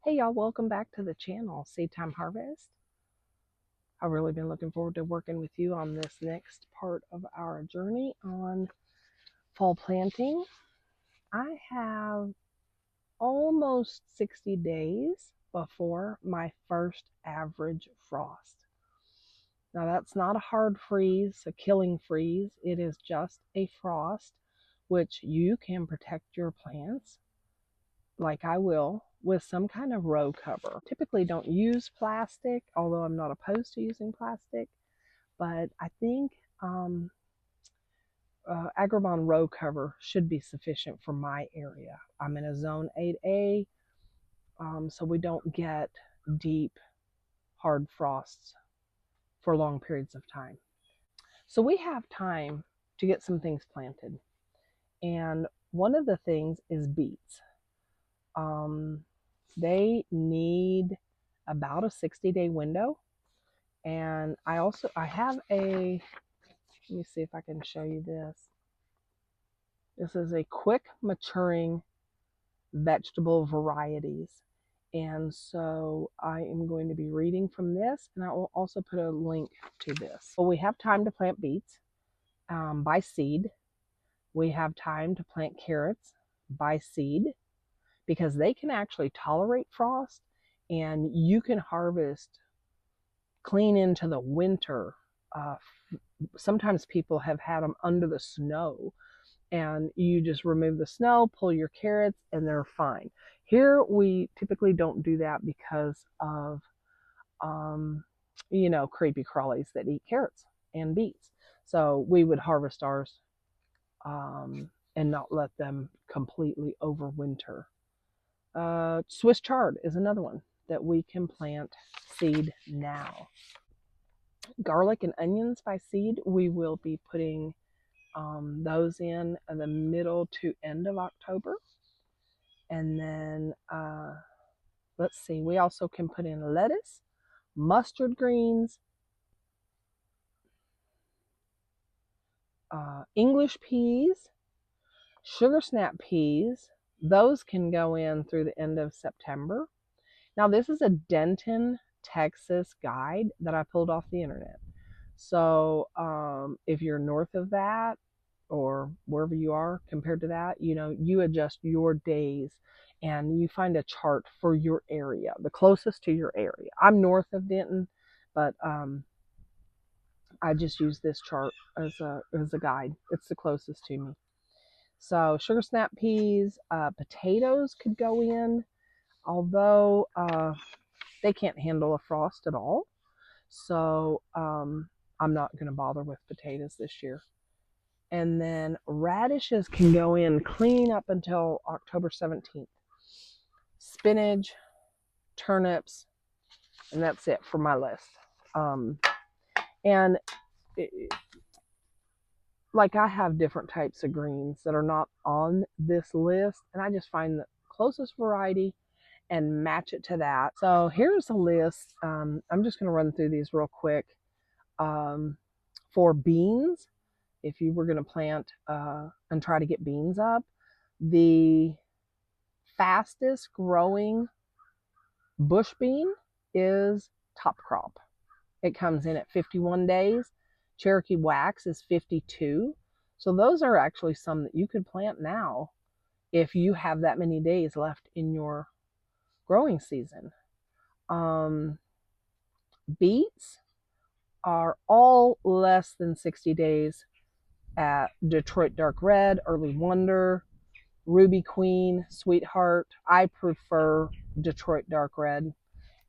Hey y'all, welcome back to the channel, Seed Time Harvest. I've really been looking forward to working with you on this next part of our journey on fall planting. I have almost 60 days before my first average frost. Now that's not a hard freeze, a killing freeze. It is just a frost, which you can protect your plants like I will, with some kind of row cover. Typically don't use plastic, although I'm not opposed to using plastic, but I think Agribon row cover should be sufficient for my area. I'm in a zone 8A, so we don't get deep, hard frosts for long periods of time. So we have time to get some things planted. And one of the things is beets. They need about a 60-day window. And I have let me see if I can show you this. This is a quick maturing vegetable varieties. And so I am going to be reading from this, and I will also put a link to this. So we have time to plant beets by seed. We have time to plant carrots by seed because they can actually tolerate frost, and you can harvest clean into the winter. Sometimes people have had them under the snow, and you just remove the snow, pull your carrots, and they're fine. Here we typically don't do that because of creepy crawlies that eat carrots and beets. So we would harvest ours and not let them completely overwinter. Swiss chard is another one that we can plant seed now. Garlic and onions by seed, we will be putting those in the middle to end of October. And then let's see, we also can put in lettuce, mustard greens, English peas, sugar snap peas. Those can go in through the end of September. Now this is a Denton, Texas guide that I pulled off the internet. So if you're north of that or wherever you are compared to that, you adjust your days and you find a chart for your area, the closest to your area. I'm north of Denton, but I just use this chart as a guide. It's the closest to me. So sugar snap peas, potatoes could go in, although they can't handle a frost at all. So I'm not going to bother with potatoes this year. And then radishes can go in clean up until October 17th. Spinach, turnips, and that's it for my list. Like I have different types of greens that are not on this list, and I just find the closest variety and match it to that. So here's a list. I'm just going to run through these real quick. For beans, if you were going to plant and try to get beans up, the fastest growing bush bean is top crop. It comes in at 51 days. Cherokee wax is 52. So those are actually some that you could plant now if you have that many days left in your growing season. Beets are all less than 60 days at Detroit Dark Red, Early Wonder, Ruby Queen, Sweetheart. I prefer Detroit Dark Red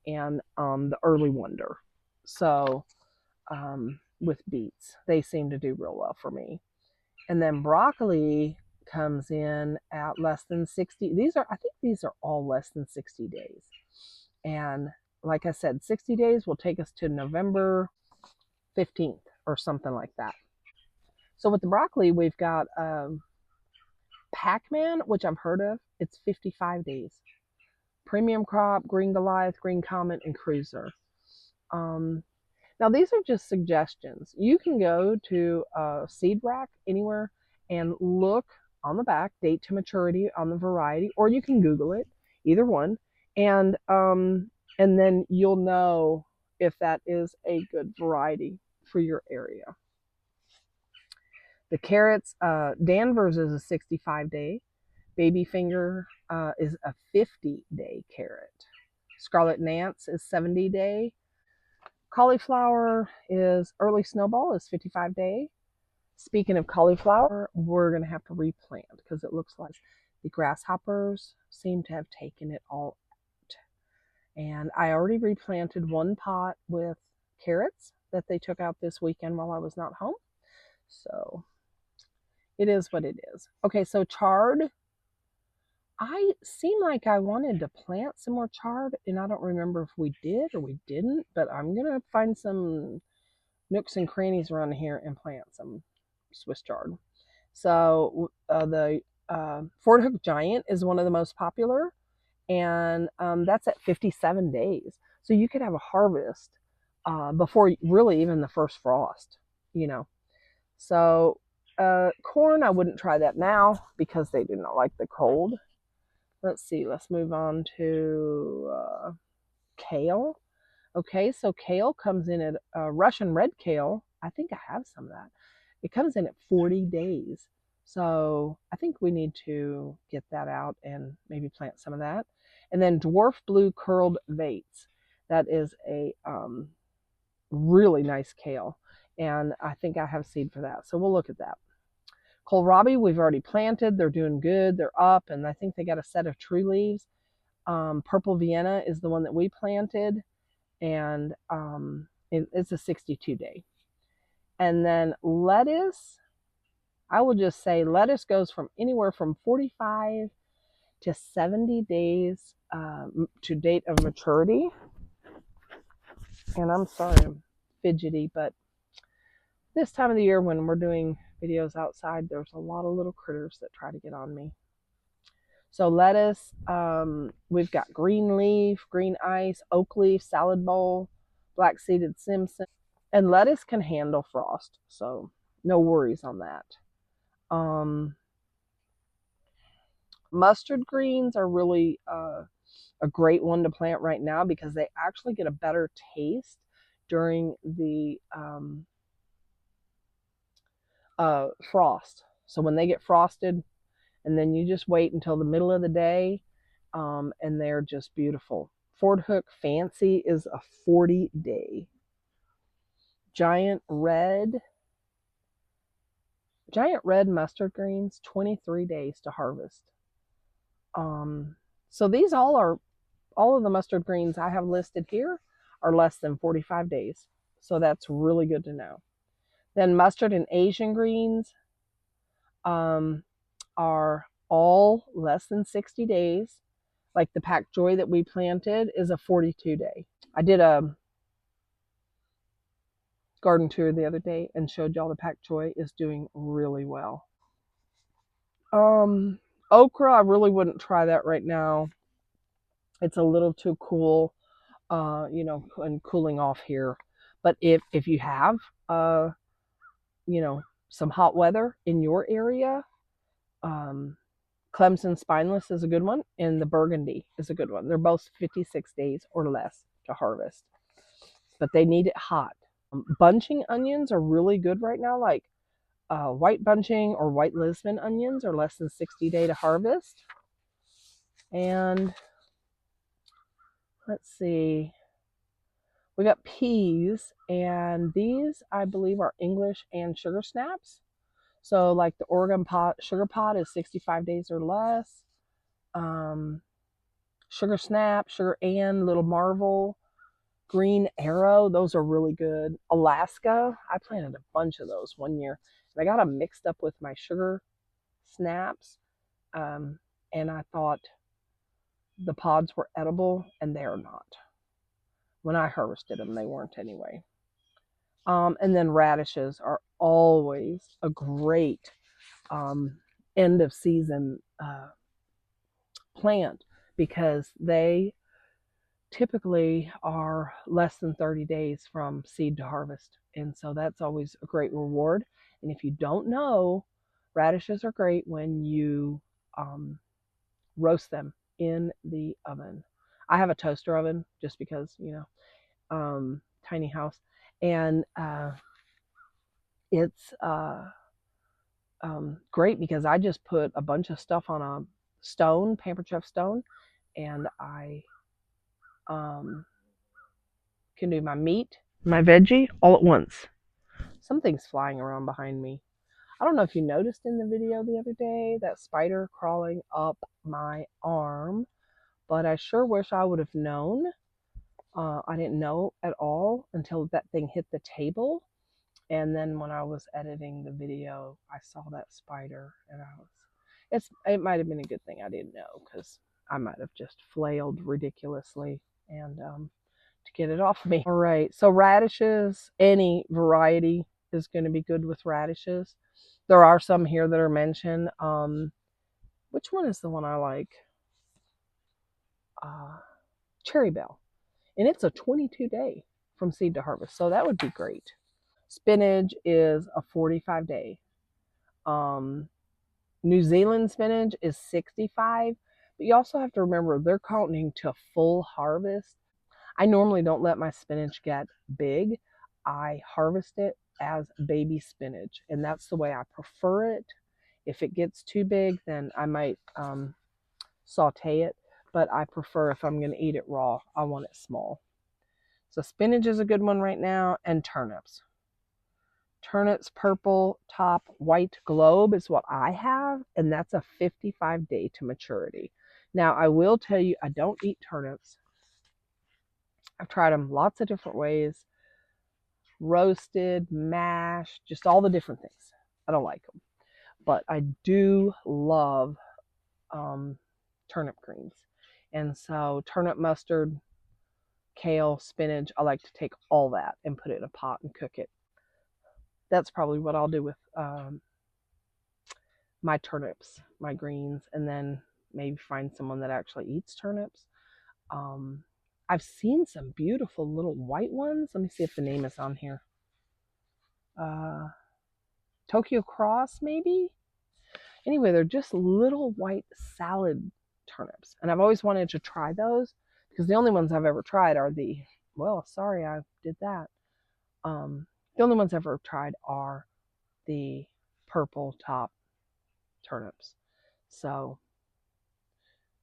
and the Early Wonder. So with beets, they seem to do real well for me. And then broccoli comes in at less than 60. I think these are all less than 60 days. And like I said, 60 days will take us to November 15th or something like that. So with the broccoli, we've got Pac-Man, which I've heard of. It's 55 days. Premium Crop, Green Goliath, Green Comet, and Cruiser. Now these are just suggestions. You can go to a seed rack anywhere and look on the back, date to maturity on the variety, or you can Google it, either one, And and then you'll know if that is a good variety for your area. The carrots, Danvers is a 65-day. Babyfinger is a 50-day carrot. Scarlet Nance is 70-day. Cauliflower is early snowball is 55-day. Speaking of cauliflower, we're going to have to replant because it looks like the grasshoppers seem to have taken it all out. And I already replanted one pot with carrots that they took out this weekend while I was not home. So it is what it is. Okay, so chard. I seem like I wanted to plant some more chard, and I don't remember if we did or we didn't, but I'm going to find some nooks and crannies around here and plant some Swiss chard. So the Ford Hook Giant is one of the most popular, and that's at 57 days. So you could have a harvest before really even the first frost, you know. So corn, I wouldn't try that now because they do not like the cold. Let's see, let's move on to kale. Okay, so kale comes in at Russian red kale. I think I have some of that. It comes in at 40 days. So I think we need to get that out and maybe plant some of that. And then dwarf blue curled vates. That is a really nice kale. And I think I have seed for that. So we'll look at that. Kohlrabi, we've already planted. They're doing good. They're up. And I think they got a set of tree leaves. Purple Vienna is the one that we planted. And it's a 62-day. And then lettuce, I will just say lettuce goes from anywhere from 45 to 70 days to date of maturity. And I'm sorry I'm fidgety, but this time of the year when we're doing videos outside, there's a lot of little critters that try to get on me. So lettuce, we've got green leaf, green ice, oak leaf, salad bowl, black seeded Simpson. And lettuce can handle frost, so no worries on that. Mustard greens are really a great one to plant right now because they actually get a better taste during the frost. So when they get frosted, and then you just wait until the middle of the day, and they're just beautiful. Ford Hook Fancy is a 40-day. Giant red mustard greens, 23 days to harvest. So these all of the mustard greens I have listed here are less than 45 days. So that's really good to know. Then mustard and Asian greens are all less than 60 days. Like the Pak Joy that we planted is a 42-day. I did a garden tour the other day and showed y'all the Pak Joy is doing really well. Okra, I really wouldn't try that right now. It's a little too cool, and cooling off here. But if you have, some hot weather in your area, Clemson Spineless is a good one, and the Burgundy is a good one. They're both 56 days or less to harvest, but they need it hot. Bunching onions are really good right now, like white bunching or white Lisbon onions are less than 60-day to harvest. And let's see, we got peas, and these I believe are English and sugar snaps. So like the Oregon sugar pot is 65 days or less. Sugar snap, sugar and little marvel, green arrow, those are really good. Alaska, I planted a bunch of those one year. And I got them mixed up with my sugar snaps. And I thought the pods were edible, and they're not. When I harvested them, they weren't anyway. And then radishes are always a great end of season plant because they typically are less than 30 days from seed to harvest. And so that's always a great reward. And if you don't know, radishes are great when you roast them in the oven. I have a toaster oven just because, tiny house. And it's great because I just put a bunch of stuff on a stone, Pampered Chef stone, and I um, can do my meat, my veggie all at once. Something's flying around behind me. I don't know if you noticed in the video the other day that spider crawling up my arm, but I sure wish I would have known. I didn't know at all until that thing hit the table. And then when I was editing the video, I saw that spider, and it might have been a good thing I didn't know because I might have just flailed ridiculously and to get it off me. All right, so radishes, any variety is going to be good with radishes. There are some here that are mentioned. Which one is the one I like? Uh, Cherry Bell, and it's a 22-day from seed to harvest, so that would be great. Spinach is a 45-day. Um, New Zealand spinach is 65, but you also have to remember they're counting to full harvest. I normally don't let my spinach get big. I harvest it as baby spinach, and that's the way I prefer it. If it gets too big, then I might saute it, but I prefer if I'm going to eat it raw, I want it small. So spinach is a good one right now, and turnips. Turnips purple top white globe is what I have, and that's a 55-day to maturity. Now I will tell you, I don't eat turnips. I've tried them lots of different ways, roasted, mashed, just all the different things. I don't like them, but I do love turnip greens. And so turnip mustard, kale, spinach, I like to take all that and put it in a pot and cook it. That's probably what I'll do with my turnips, my greens, and then maybe find someone that actually eats turnips. Um, I've seen some beautiful little white ones. Let me see if the name is on here. Uh, Tokyo Cross, maybe? Anyway, they're just little white salad turnips. And I've always wanted to try those because the only ones I've ever tried are well, sorry, I did that. The only ones I've ever tried are the purple top turnips. So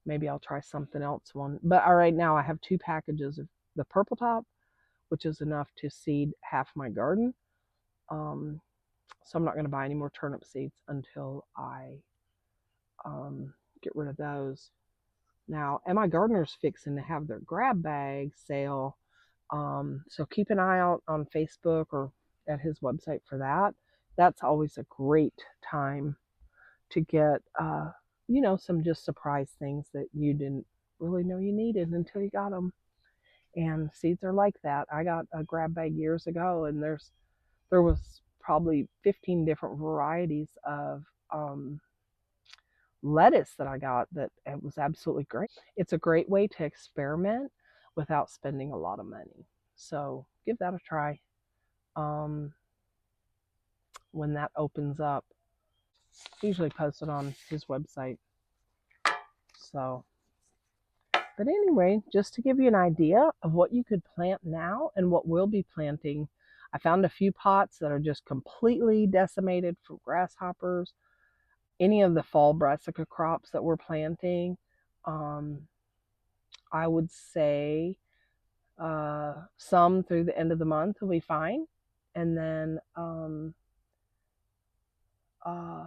maybe I'll try something else one. But all right, now I have 2 packages of the purple top, which is enough to seed half my garden. So I'm not going to buy any more turnip seeds until I get rid of those. Now, and my gardener's fixing to have their grab bag sale. So keep an eye out on Facebook or at his website for that. That's always a great time to get, some just surprise things that you didn't really know you needed until you got them. And seeds are like that. I got a grab bag years ago, and there was probably 15 different varieties of lettuce that I got that it was absolutely great. It's a great way to experiment without spending a lot of money. So give that a try um, when that opens up. Usually posted on his website. So, but anyway, just to give you an idea of what you could plant now and what we'll be planting, I found a few pots that are just completely decimated for grasshoppers. Any of the fall brassica crops that we're planting, I would say some through the end of the month will be fine. And then uh,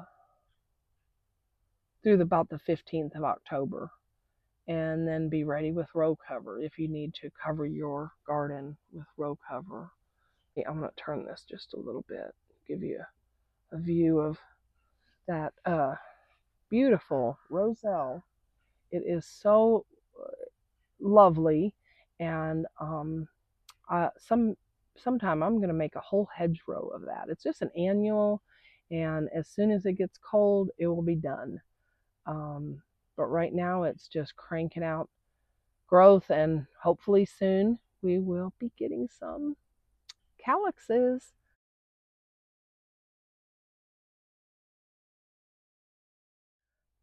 through about the 15th of October. And then be ready with row cover if you need to cover your garden with row cover. I'm going to turn this just a little bit, give you a view of that beautiful roselle. It is so lovely, and sometime I'm going to make a whole hedgerow of that. It's just an annual, and as soon as it gets cold, it will be done. But right now, it's just cranking out growth, and hopefully soon we will be getting some calyxes.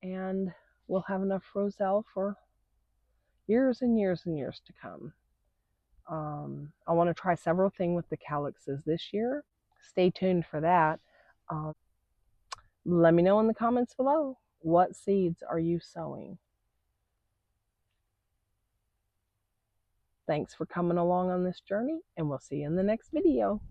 And we'll have enough roselle for, years and years and years to come. I want to try several things with the calyxes this year. Stay tuned for that. Let me know in the comments below, what seeds are you sowing? Thanks for coming along on this journey, and we'll see you in the next video.